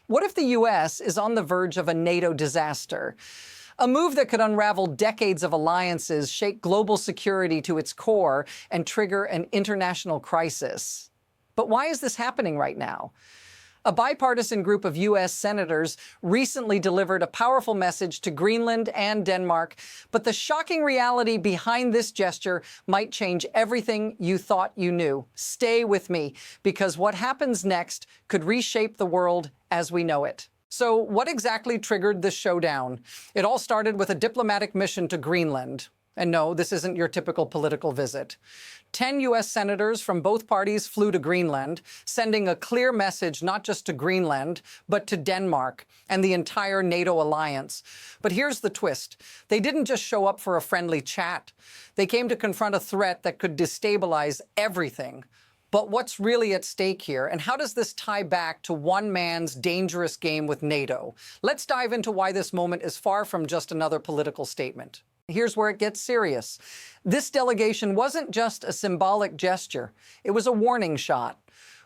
What if the U.S. is on the verge of a NATO disaster? A move that could unravel decades of alliances, shake global security to its core, and trigger an international crisis. But why is this happening right now? A bipartisan group of U.S. senators recently delivered a powerful message to Greenland and Denmark, but the shocking reality behind this gesture might change everything you thought you knew. Stay with me, because what happens next could reshape the world as we know it. So what exactly triggered this showdown? It all started with a diplomatic mission to Greenland. And no, this isn't your typical political visit. 10 U.S. senators from both parties flew to Greenland, sending a clear message not just to Greenland, but to Denmark and the entire NATO alliance. But here's the twist. They didn't just show up for a friendly chat. They came to confront a threat that could destabilize everything. But what's really at stake here, and how does this tie back to one man's dangerous game with NATO? Let's dive into why this moment is far from just another political statement. Here's where it gets serious. This delegation wasn't just a symbolic gesture. It was a warning shot.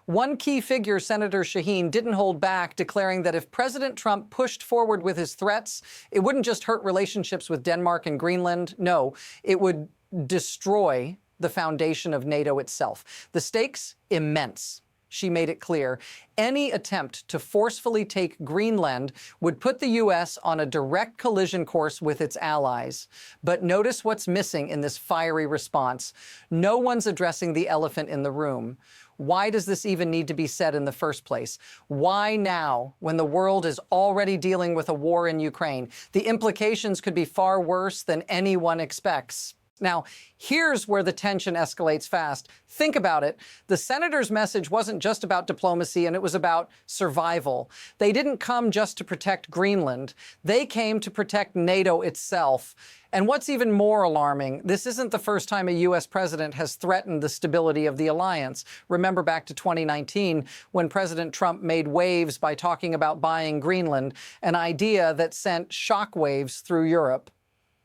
One key figure, Senator Shaheen, didn't hold back, declaring that if President Trump pushed forward with his threats, it wouldn't just hurt relationships with Denmark and Greenland. No, it would destroy the foundation of NATO itself. The stakes, immense. She made it clear. Any attempt to forcefully take Greenland would put the U.S. on a direct collision course with its allies. But notice what's missing in this fiery response. No one's addressing the elephant in the room. Why does this even need to be said in the first place? Why now, when the world is already dealing with a war in Ukraine? The implications could be far worse than anyone expects. Now, here's where the tension escalates fast. Think about it. The senator's message wasn't just about diplomacy, and it was about survival. They didn't come just to protect Greenland. They came to protect NATO itself. And what's even more alarming, this isn't the first time a U.S. president has threatened the stability of the alliance. Remember back to 2019, when President Trump made waves by talking about buying Greenland, an idea that sent shockwaves through Europe.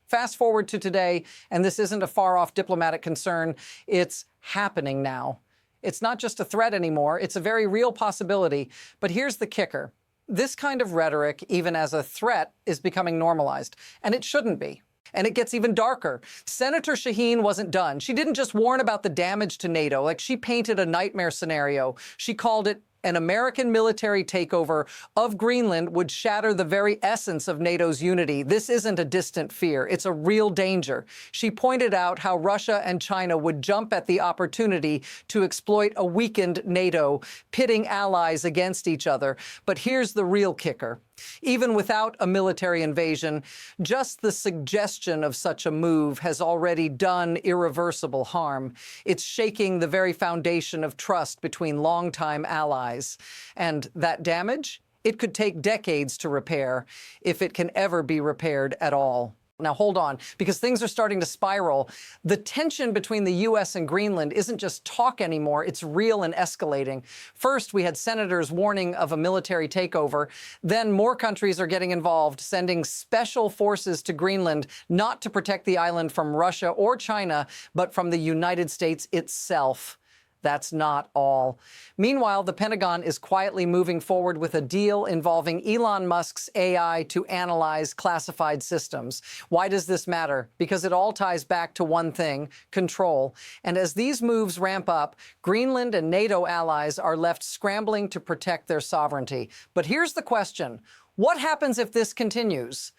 Fast forward to today, and this isn't a far-off diplomatic concern. It's happening now. It's not just a threat anymore. It's a very real possibility. But here's the kicker. This kind of rhetoric, even as a threat, is becoming normalized. And it shouldn't be. And it gets even darker. Senator Shaheen wasn't done. She didn't just warn about the damage to NATO. Like, she painted a nightmare scenario. She called it an American military takeover of Greenland would shatter the very essence of NATO's unity. This isn't a distant fear. It's a real danger. She pointed out how Russia and China would jump at the opportunity to exploit a weakened NATO, pitting allies against each other. But here's the real kicker. Even without a military invasion, just the suggestion of such a move has already done irreversible harm. It's shaking the very foundation of trust between longtime allies. And that damage? It could take decades to repair, if it can ever be repaired at all. Now, hold on, because things are starting to spiral. The tension between the U.S. and Greenland isn't just talk anymore. It's real and escalating. First, we had senators warning of a military takeover. Then more countries are getting involved, sending special forces to Greenland, not to protect the island from Russia or China, but from the United States itself. That's not all. Meanwhile, the Pentagon is quietly moving forward with a deal involving Elon Musk's AI to analyze classified systems. Why does this matter? Because it all ties back to one thing: control. And as these moves ramp up, Greenland and NATO allies are left scrambling to protect their sovereignty. But here's the question: what happens if this continues?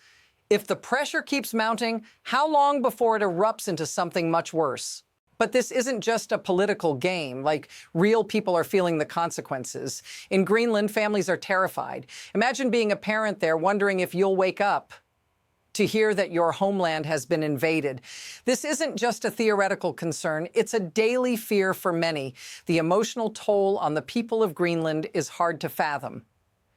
If the pressure keeps mounting, how long before it erupts into something much worse? But this isn't just a political game. Like, real people are feeling the consequences. In Greenland, families are terrified. Imagine being a parent there, wondering if you'll wake up to hear that your homeland has been invaded. This isn't just a theoretical concern. It's a daily fear for many. The emotional toll on the people of Greenland is hard to fathom.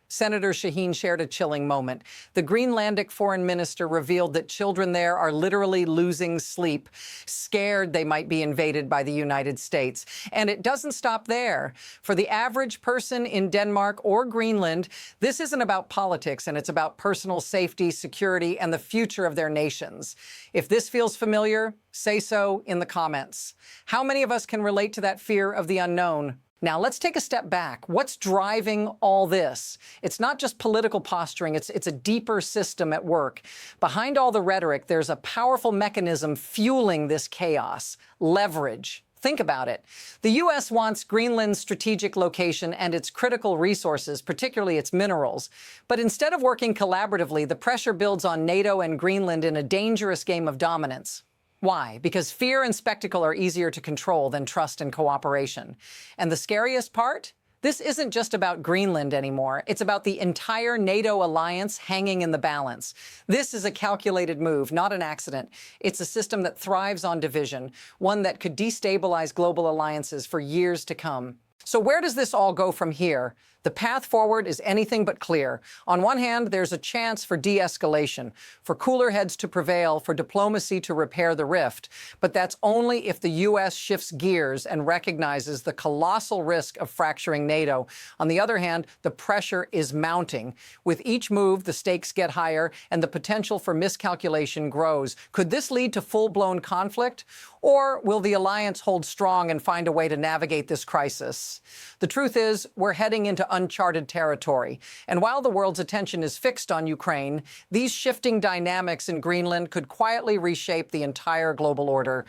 Senator Shaheen shared a chilling moment. The Greenlandic foreign minister revealed that children there are literally losing sleep, scared they might be invaded by the United States. And it doesn't stop there. For the average person in Denmark or Greenland, this isn't about politics, and it's about personal safety, security, and the future of their nations. If this feels familiar, say so in the comments. How many of us can relate to that fear of the unknown? Now, let's take a step back. What's driving all this? It's not just political posturing, it's a deeper system at work. Behind all the rhetoric, there's a powerful mechanism fueling this chaos: leverage. Think about it. The U.S. wants Greenland's strategic location and its critical resources, particularly its minerals. But instead of working collaboratively, the pressure builds on NATO and Greenland in a dangerous game of dominance. Why? Because fear and spectacle are easier to control than trust and cooperation. And the scariest part? This isn't just about Greenland anymore. It's about the entire NATO alliance hanging in the balance. This is a calculated move, not an accident. It's a system that thrives on division, one that could destabilize global alliances for years to come. So where does this all go from here? The path forward is anything but clear. On one hand, there's a chance for de-escalation, for cooler heads to prevail, for diplomacy to repair the rift. But that's only if the U.S. shifts gears and recognizes the colossal risk of fracturing NATO. On the other hand, the pressure is mounting. With each move, the stakes get higher and the potential for miscalculation grows. Could this lead to full-blown conflict? Or will the alliance hold strong and find a way to navigate this crisis? The truth is, we're heading into uncharted territory. And while the world's attention is fixed on Ukraine, these shifting dynamics in Greenland could quietly reshape the entire global order.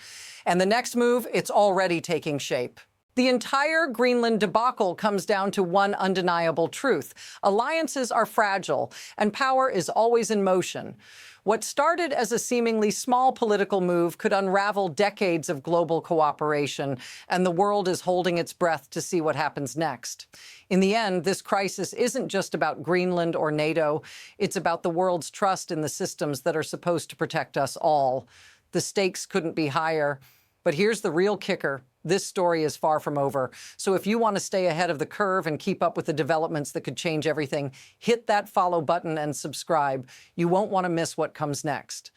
And the next move, it's already taking shape. The entire Greenland debacle comes down to one undeniable truth: alliances are fragile, and power is always in motion. What started as a seemingly small political move could unravel decades of global cooperation, and the world is holding its breath to see what happens next. In the end, this crisis isn't just about Greenland or NATO. It's about the world's trust in the systems that are supposed to protect us all. The stakes couldn't be higher. But here's the real kicker. This story is far from over. So if you want to stay ahead of the curve and keep up with the developments that could change everything, hit that follow button and subscribe. You won't want to miss what comes next.